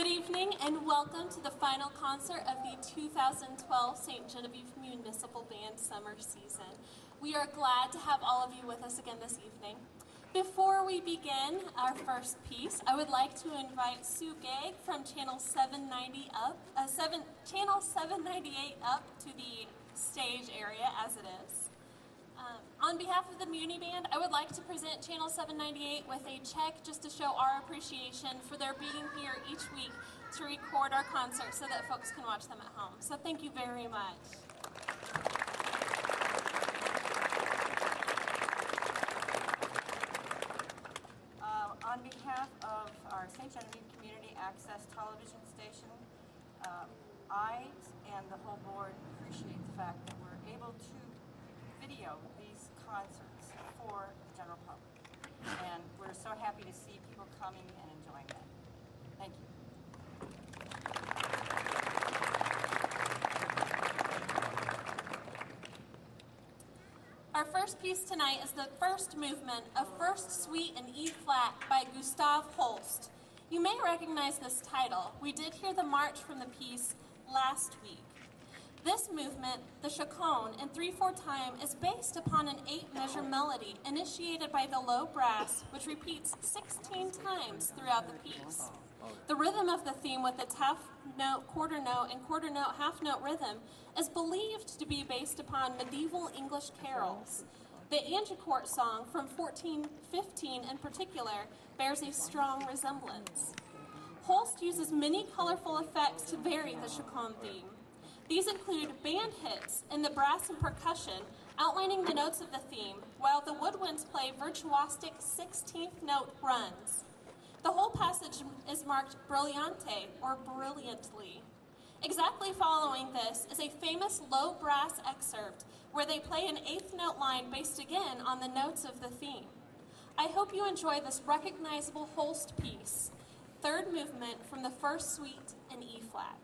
Good evening and welcome to the final concert of the 2012 St. Genevieve Municipal Band Summer Season. We are glad to have all of you with us again this evening. Before we begin our first piece, I would like to invite Sue Gagg from Channel 798 up to the stage area as it is. On behalf of the Muni Band, I would like to present Channel 798 with a check just to show our appreciation for their being here each week to record our concerts so that folks can watch them at home. So thank you very much. On behalf of our St. Genevieve Community Access television station, I and the whole board appreciate the fact that we're able to video these concerts for the general public. And we're so happy to see people coming and enjoying them. Thank you. Our first piece tonight is the first movement of First Suite in E-flat by Gustav Holst. You may recognize this title. We did hear the march from the piece last week. This movement, the chaconne in 3/4 time, is based upon an 8-measure melody initiated by the low brass, which repeats 16 times throughout the piece. The rhythm of the theme with its half note, quarter note, and quarter note, half note rhythm is believed to be based upon medieval English carols. The Agincourt song from 1415 in particular bears a strong resemblance. Holst uses many colorful effects to vary the chaconne theme. These include band hits in the brass and percussion, outlining the notes of the theme, while the woodwinds play virtuosic 16th note runs. The whole passage is marked brillante, or brilliantly. Exactly following this is a famous low brass excerpt where they play an 8th note line based again on the notes of the theme. I hope you enjoy this recognizable Holst piece, third movement from the first suite in E-flat.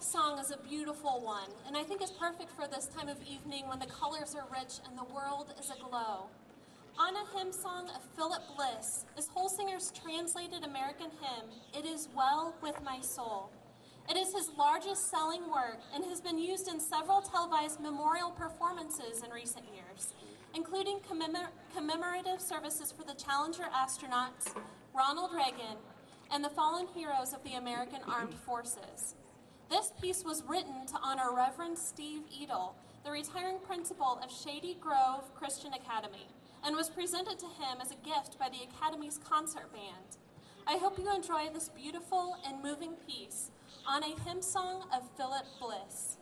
next song is a beautiful one, and I think it's perfect for this time of evening when the colors are rich and the world is aglow. On a hymn song of Philip Bliss is Holsinger's translated American hymn, It Is Well With My Soul. It is his largest selling work and has been used in several televised memorial performances in recent years, including commemorative services for the Challenger astronauts, Ronald Reagan, and the fallen heroes of the American Armed Forces. This piece was written to honor Reverend Steve Edel, the retiring principal of Shady Grove Christian Academy, and was presented to him as a gift by the Academy's concert band. I hope you enjoy this beautiful and moving piece on a hymn song of Philip Bliss.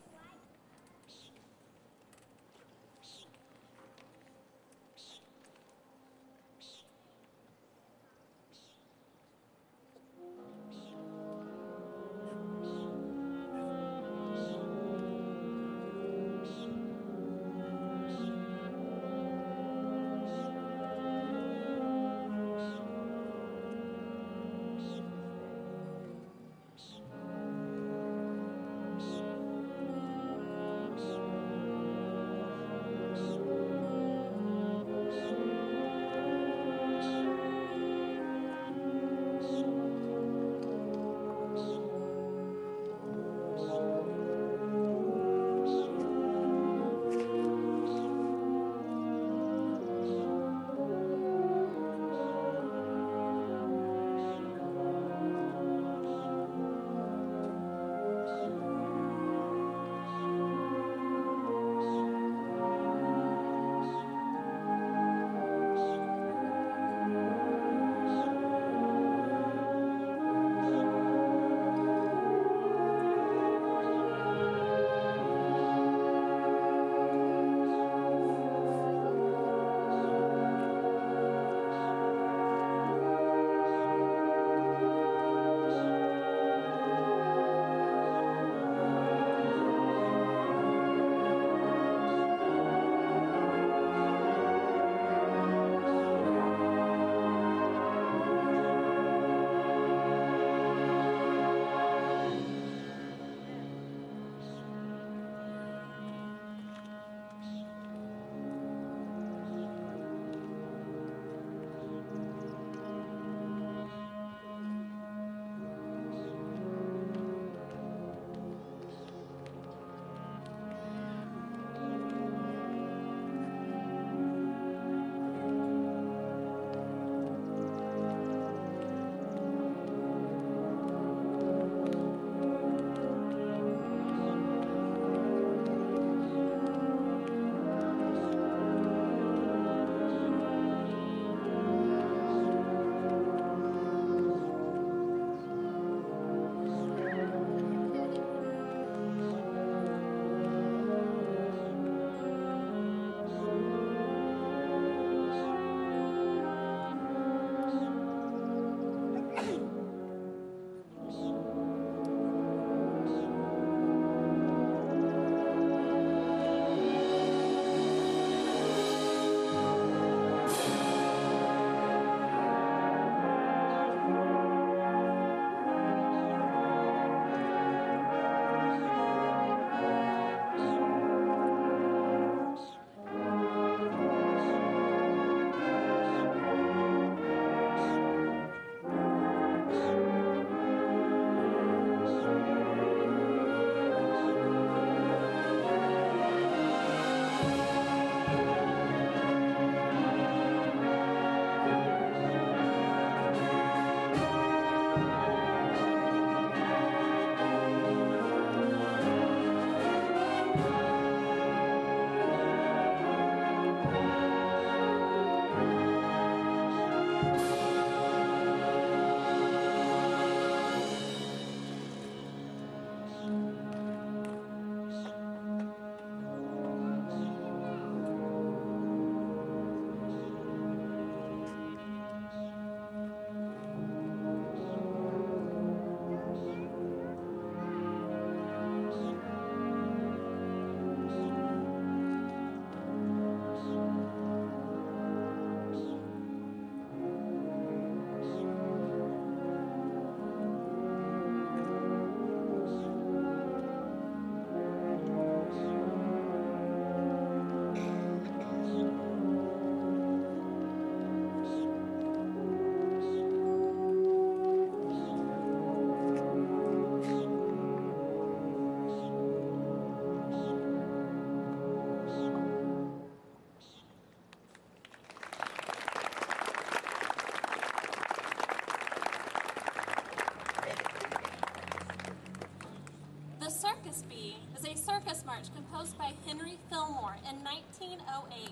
Circus Bee is a circus march composed by Henry Fillmore in 1908.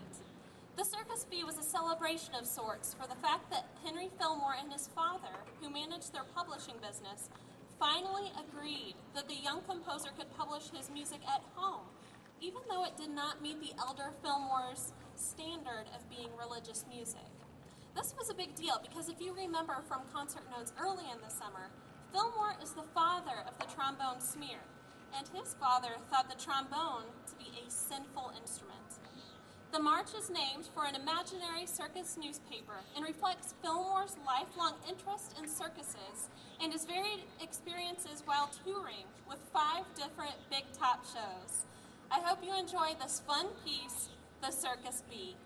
The Circus Bee was a celebration of sorts for the fact that Henry Fillmore and his father, who managed their publishing business, finally agreed that the young composer could publish his music at home, even though it did not meet the elder Fillmore's standard of being religious music. This was a big deal because if you remember from concert notes early in the summer, Fillmore is the father of the trombone smear, and his father thought the trombone to be a sinful instrument. The march is named for an imaginary circus newspaper and reflects Fillmore's lifelong interest in circuses and his varied experiences while touring with 5 different big top shows. I hope you enjoy this fun piece, The Circus Bee.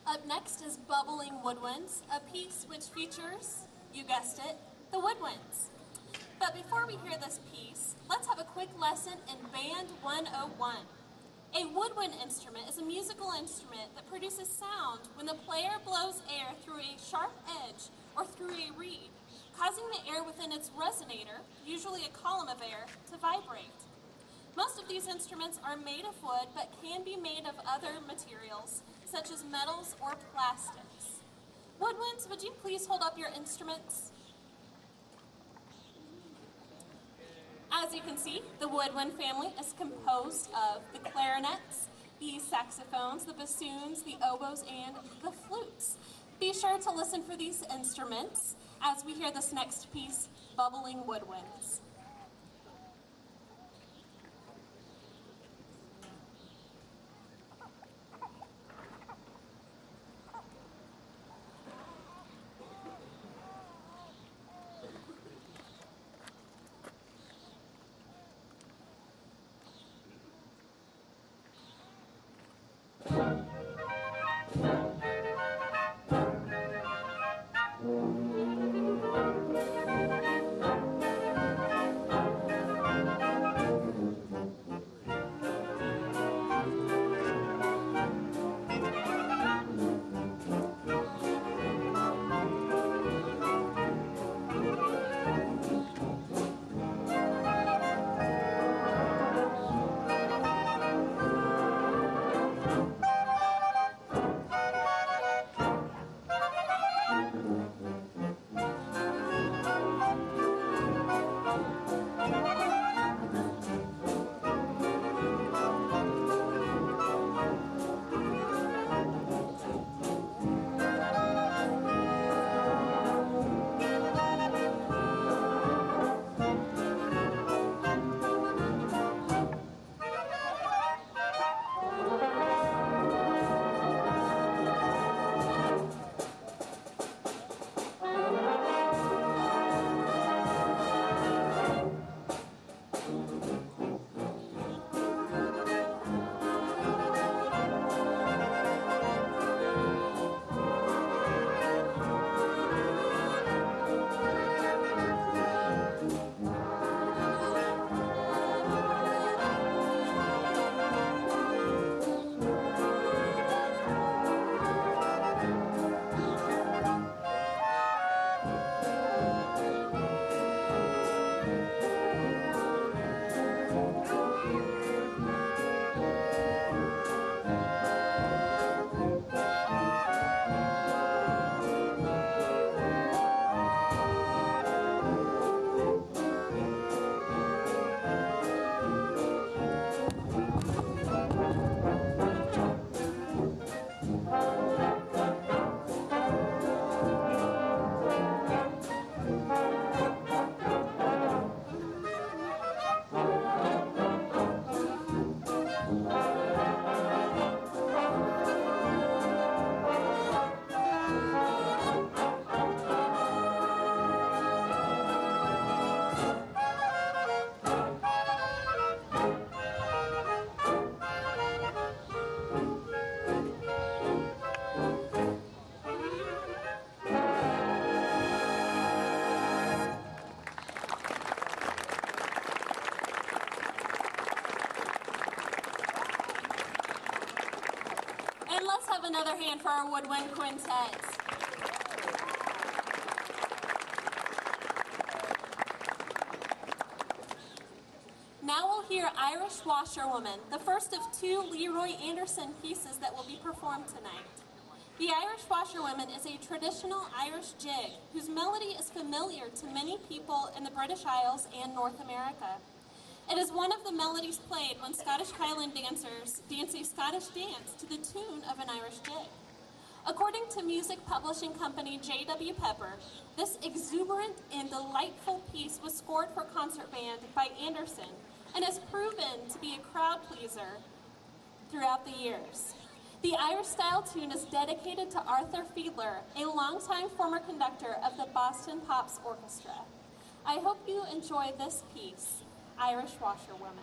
Up next is Bubbling Woodwinds, a piece which features, you guessed it, the woodwinds. But before we hear this piece, let's have a quick lesson in Band 101. A woodwind instrument is a musical instrument that produces sound when the player blows air through a sharp edge or through a reed, causing the air within its resonator, usually a column of air, to vibrate. Most of these instruments are made of wood but can be made of other materials, such as metals or plastics. Woodwinds, would you please hold up your instruments? As you can see, the woodwind family is composed of the clarinets, the saxophones, the bassoons, the oboes, and the flutes. Be sure to listen for these instruments as we hear this next piece, Bubbling Woodwinds. And let's have another hand for our woodwind quintet. Now we'll hear Irish Washerwoman, the first of two Leroy Anderson pieces that will be performed tonight. The Irish Washerwoman is a traditional Irish jig whose melody is familiar to many people in the British Isles and North America. It is one of the melodies played when Scottish Highland dancers dance a Scottish dance to the tune of an Irish jig. According to music publishing company J.W. Pepper, this exuberant and delightful piece was scored for concert band by Anderson and has proven to be a crowd pleaser throughout the years. The Irish-style tune is dedicated to Arthur Fiedler, a longtime former conductor of the Boston Pops Orchestra. I hope you enjoy this piece, Irish Washerwoman.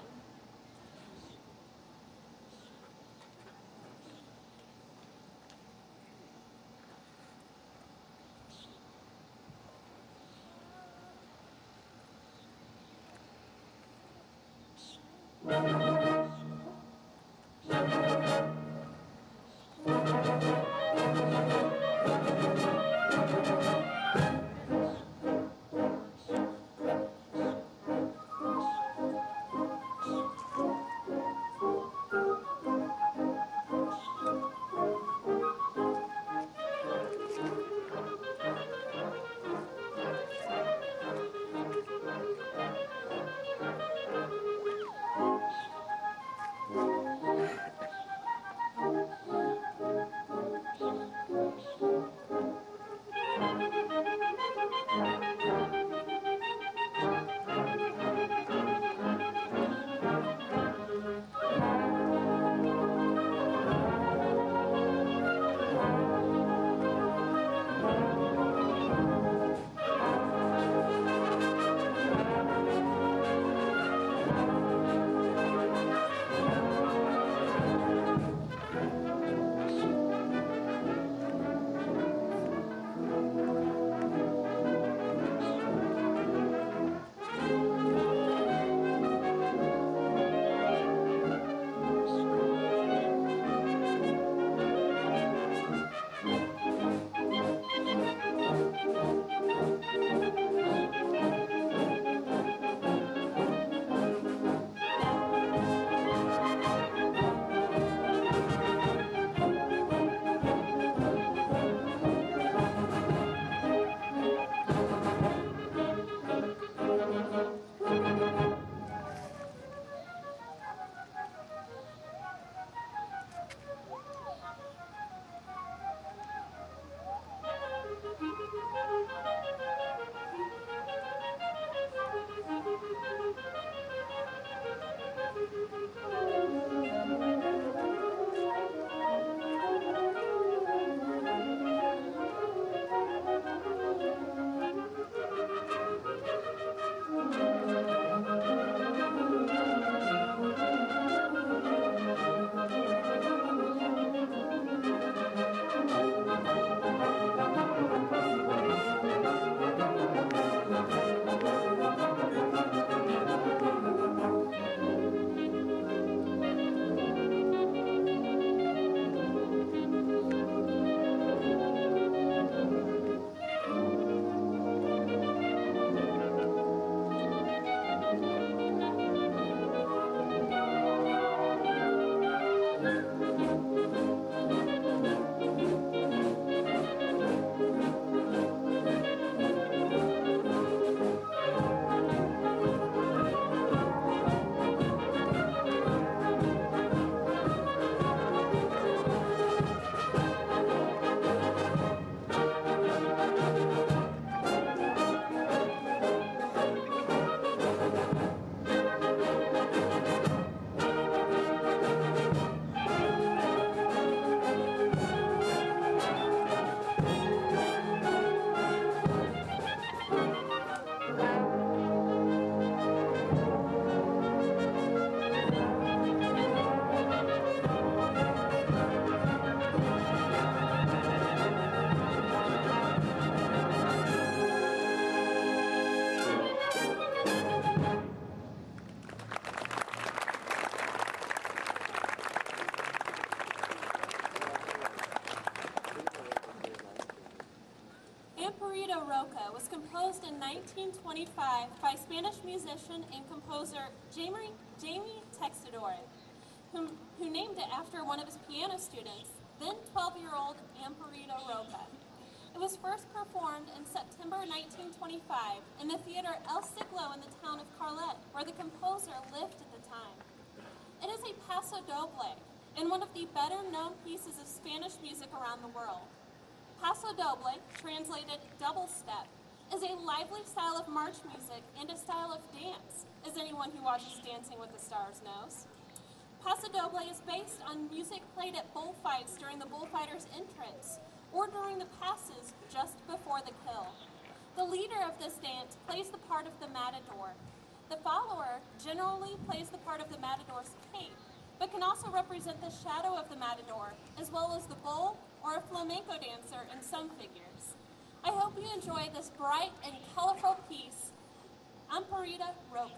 Amparita Roca was composed in 1925 by Spanish musician and composer Jamie Texidore, who named it after one of his piano students, then 12-year-old Amparita Roca. It was first performed in September 1925 in the theater El Siglo in the town of Carlet, where the composer lived at the time. It is a paso doble and one of the better-known pieces of Spanish music around the world. Paso doble, translated double step, is a lively style of march music and a style of dance, as anyone who watches Dancing with the Stars knows. Paso doble is based on music played at bullfights during the bullfighter's entrance, or during the passes just before the kill. The leader of this dance plays the part of the matador. The follower generally plays the part of the matador's cape, but can also represent the shadow of the matador, as well as the bull or a flamenco dancer in some figures. I hope you enjoy this bright and colorful piece, Amparita Roca.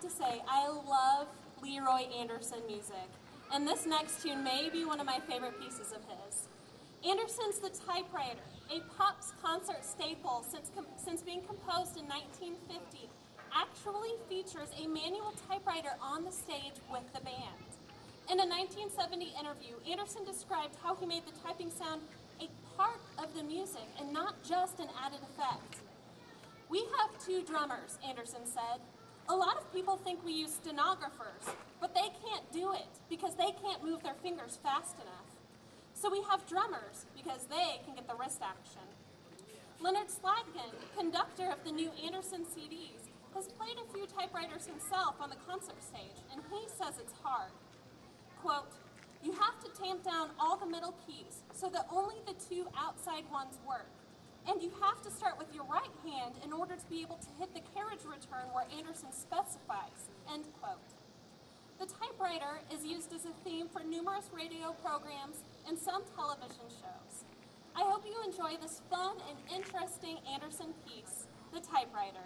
To say, I love Leroy Anderson music, and this next tune may be one of my favorite pieces of his. Anderson's The Typewriter, a Pops concert staple since being composed in 1950, actually features a manual typewriter on the stage with the band. In a 1970 interview, Anderson described how he made the typing sound a part of the music and not just an added effect. "We have two drummers," Anderson said. A lot of people think we use stenographers, but they can't do it because they can't move their fingers fast enough. So we have drummers because they can get the wrist action. Leonard Sladkin, conductor of the new Anderson CDs, has played a few typewriters himself on the concert stage, and he says it's hard. Quote, "You have to tamp down all the middle keys so that only the two outside ones work. And you have to start with your right hand in order to be able to hit the carriage return where Anderson specifies," end quote. The typewriter is used as a theme for numerous radio programs and some television shows. I hope you enjoy this fun and interesting Anderson piece, The Typewriter.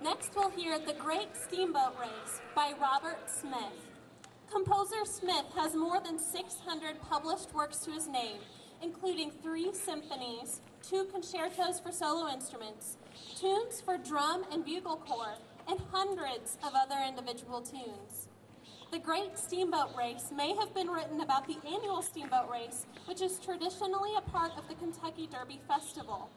Next, we'll hear The Great Steamboat Race by Robert Smith. Composer Smith has more than 600 published works to his name, including 3 symphonies, 2 concertos for solo instruments, tunes for drum and bugle corps, and hundreds of other individual tunes. The Great Steamboat Race may have been written about the annual steamboat race, which is traditionally a part of the Kentucky Derby Festival.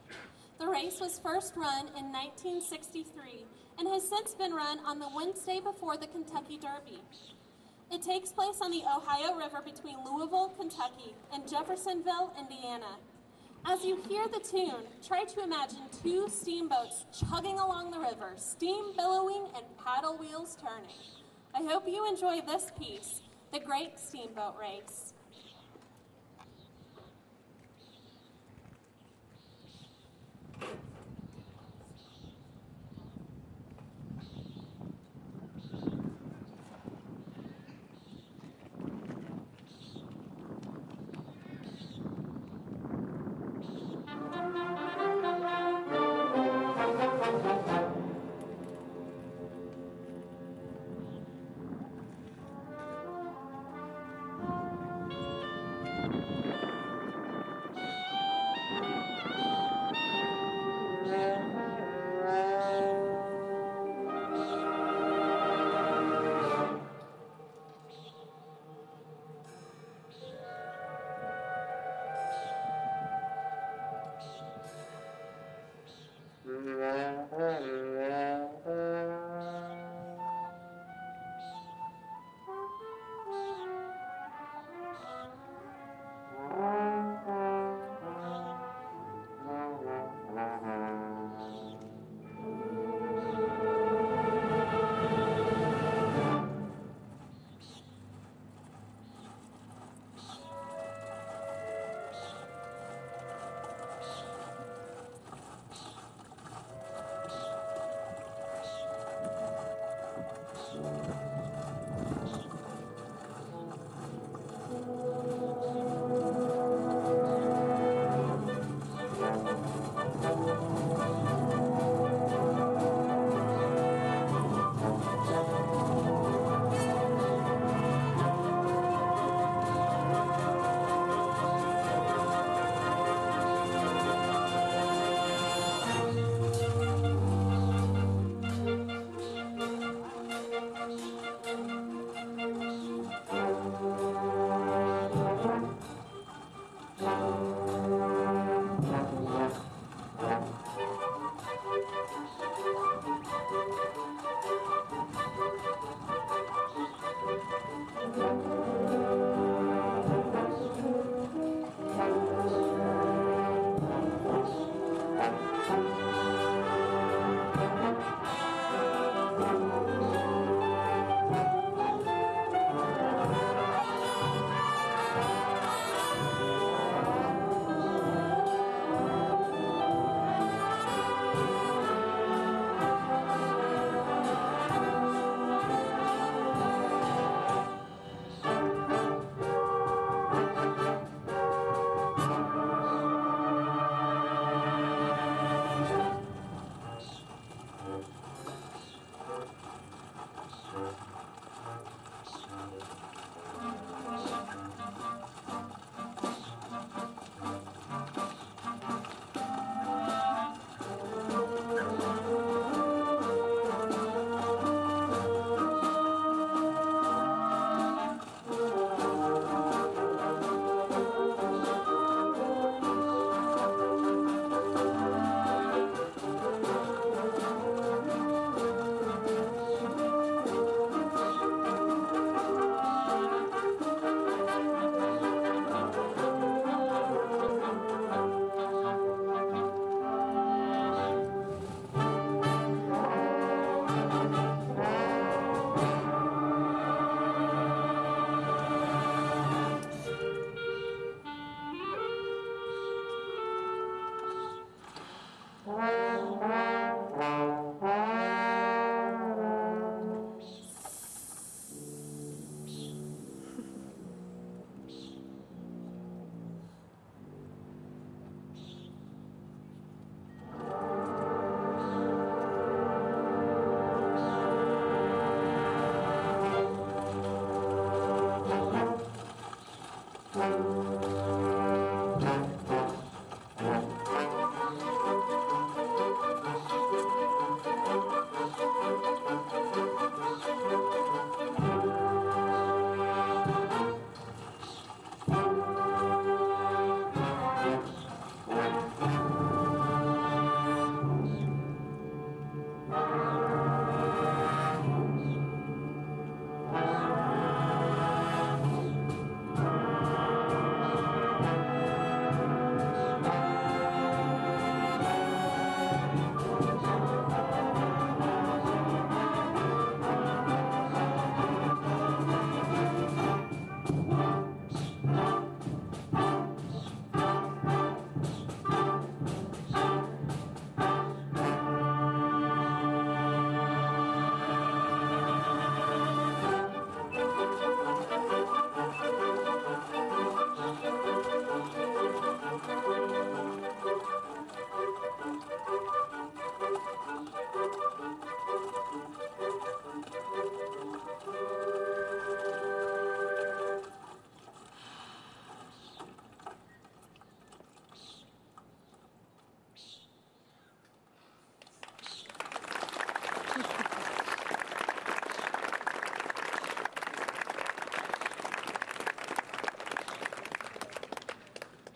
The race was first run in 1963 and has since been run on the Wednesday before the Kentucky Derby. It takes place on the Ohio River between Louisville, Kentucky, and Jeffersonville, Indiana. As you hear the tune, try to imagine 2 steamboats chugging along the river, steam billowing and paddle wheels turning. I hope you enjoy this piece, The Great Steamboat Race.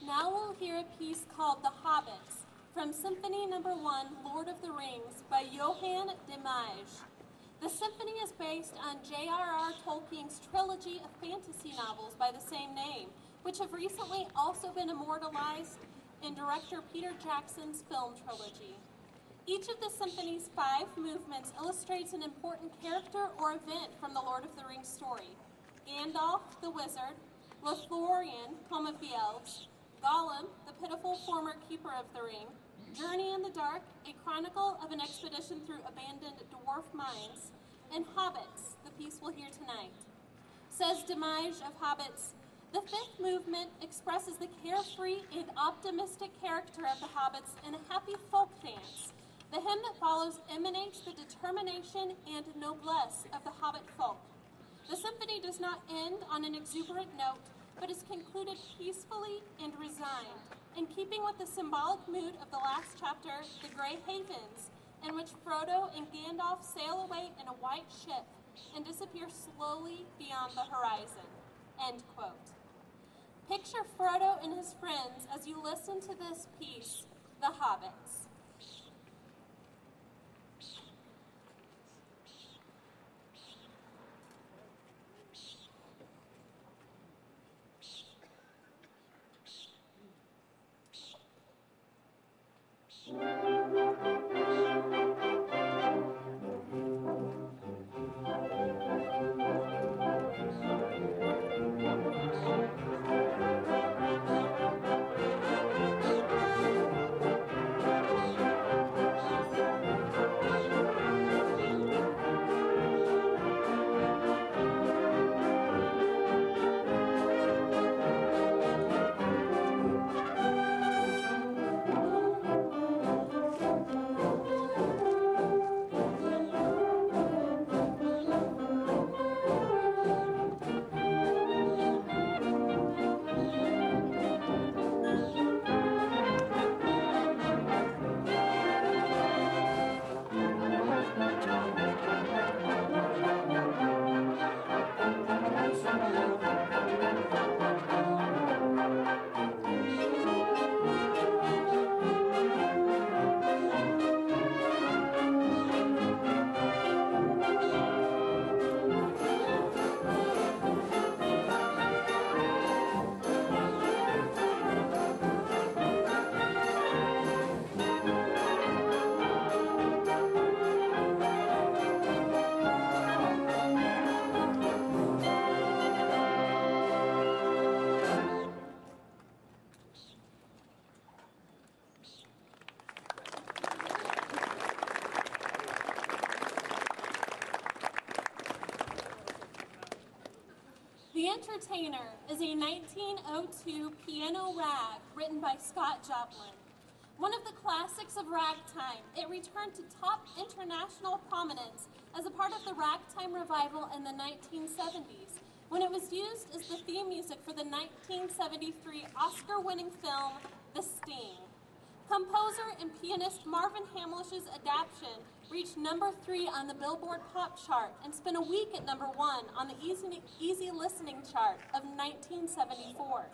Now we'll hear a piece called The Hobbits from Symphony No. 1, Lord of the Rings by Johann de Mage. The symphony is based on J.R.R. Tolkien's trilogy of fantasy novels by the same name, which have recently also been immortalized in director Peter Jackson's film trilogy. Each of the symphony's 5 movements illustrates an important character or event from the Lord of the Rings story. Gandalf, the wizard; Lothlorien, home of the elves; Gollum, the pitiful former keeper of the ring; Journey in the Dark, a chronicle of an expedition through abandoned dwarf mines; and Hobbits, the piece we'll hear tonight. Says Demage of Hobbits, the 5th movement expresses the carefree and optimistic character of the Hobbits in a happy folk dance. The hymn that follows emanates the determination and noblesse of the Hobbit folk. The symphony does not end on an exuberant note, but is concluded peacefully and resigned, in keeping with the symbolic mood of the last chapter, The Grey Havens, in which Frodo and Gandalf sail away in a white ship and disappear slowly beyond the horizon. End quote. Picture Frodo and his friends as you listen to this piece, The Hobbits. The Entertainer is a 1902 piano rag written by Scott Joplin. One of the classics of ragtime, it returned to top international prominence as a part of the ragtime revival in the 1970s, when it was used as the theme music for the 1973 Oscar-winning film, The Sting. Composer and pianist Marvin Hamlish's adaptation reached number 3 on the Billboard Pop Chart and spent a week at number 1 on the Easy Listening Chart of 1974.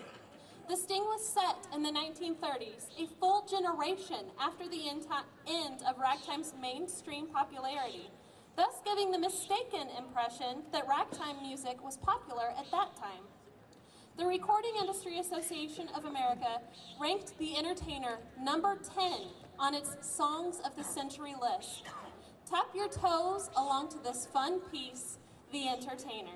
The Sting was set in the 1930s, a full generation after the end of ragtime's mainstream popularity, thus giving the mistaken impression that ragtime music was popular at that time. The Recording Industry Association of America ranked The Entertainer number 10 on its Songs of the Century list. Tap your toes along to this fun piece, The Entertainer.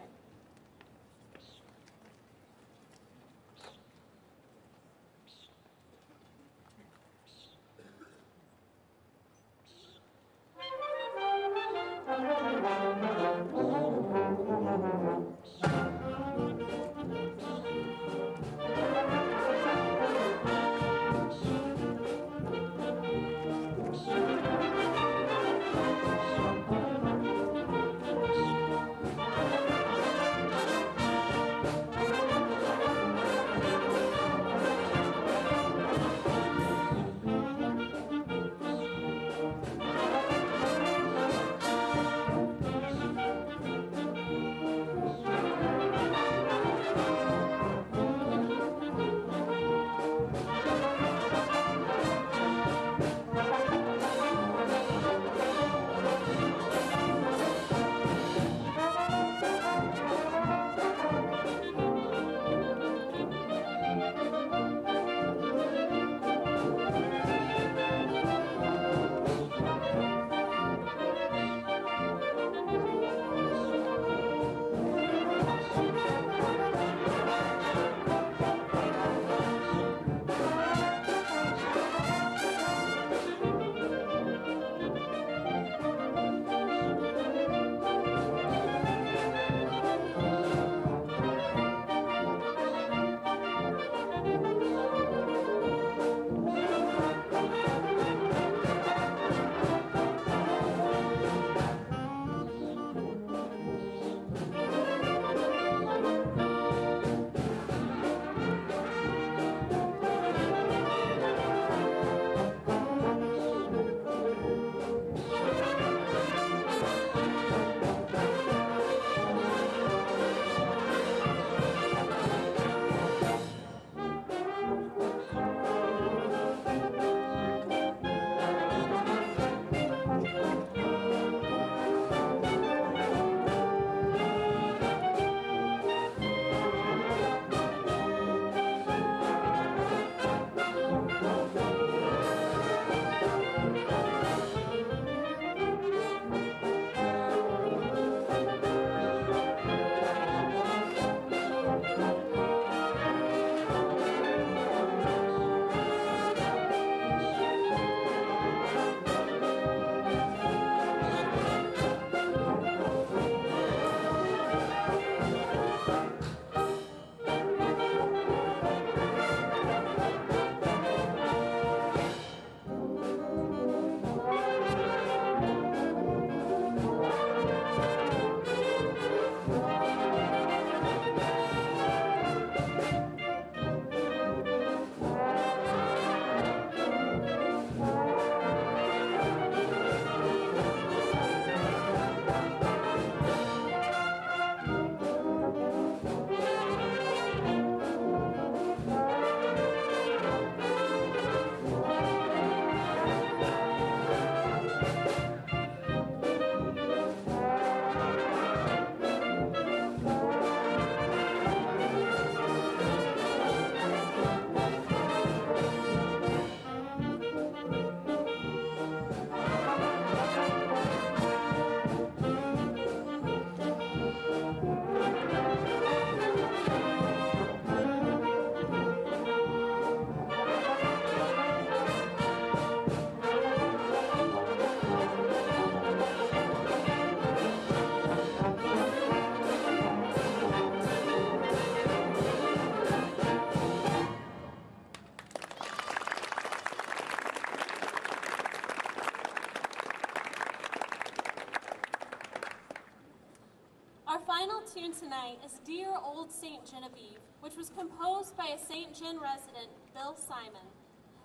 final tune tonight is Dear Old St. Genevieve, which was composed by a St. Gen resident, Bill Simon.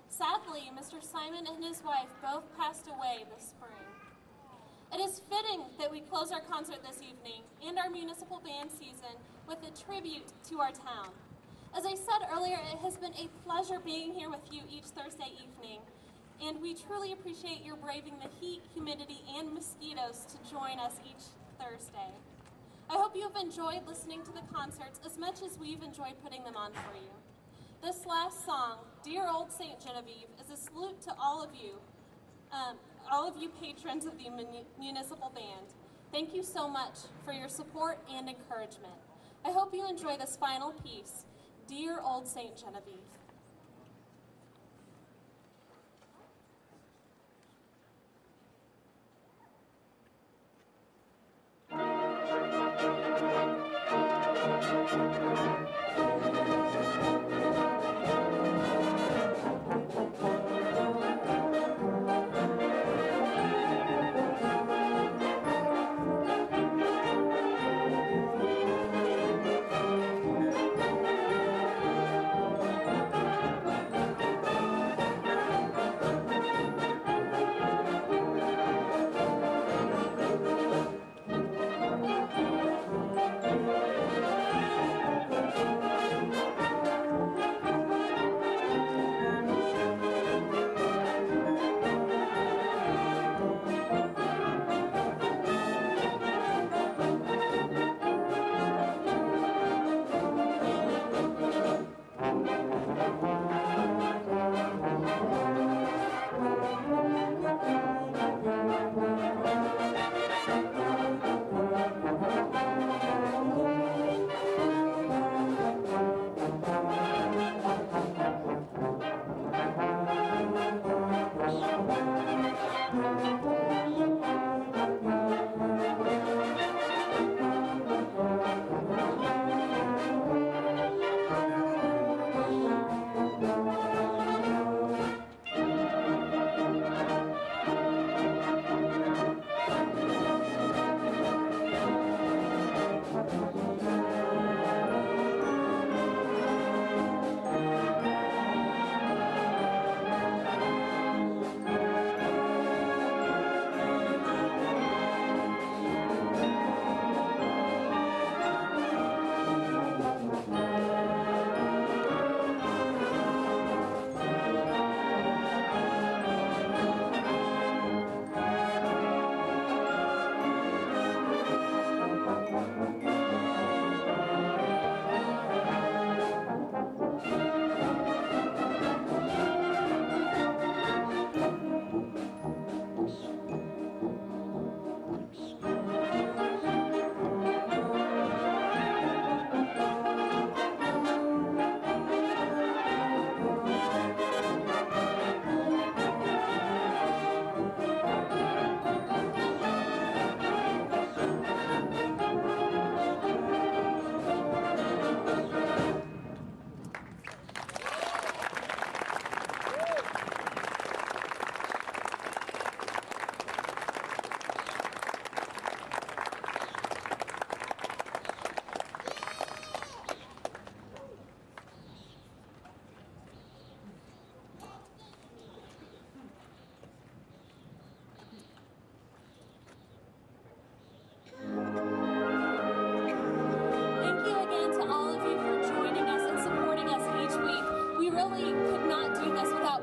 Sadly, Mr. Simon and his wife both passed away this spring. It is fitting that we close our concert this evening and our municipal band season with a tribute to our town. As I said earlier, it has been a pleasure being here with you each Thursday evening, and we truly appreciate your braving the heat, humidity, and mosquitoes to join us each Thursday. I hope you have enjoyed listening to the concerts as much as we've enjoyed putting them on for you. This last song, Dear Old St. Genevieve, is a salute to all of you patrons of the municipal band. Thank you so much for your support and encouragement. I hope you enjoy this final piece, Dear Old St. Genevieve.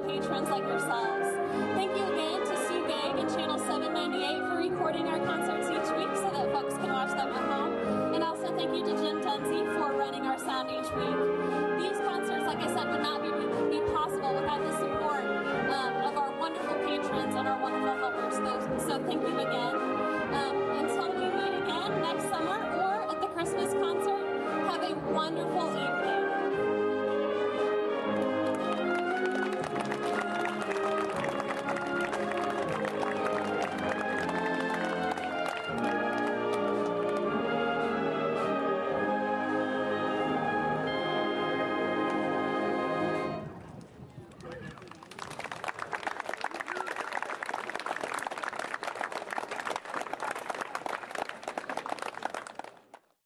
Patrons like yourselves. Thank you again to Sue Gag and Channel 798 for recording our concert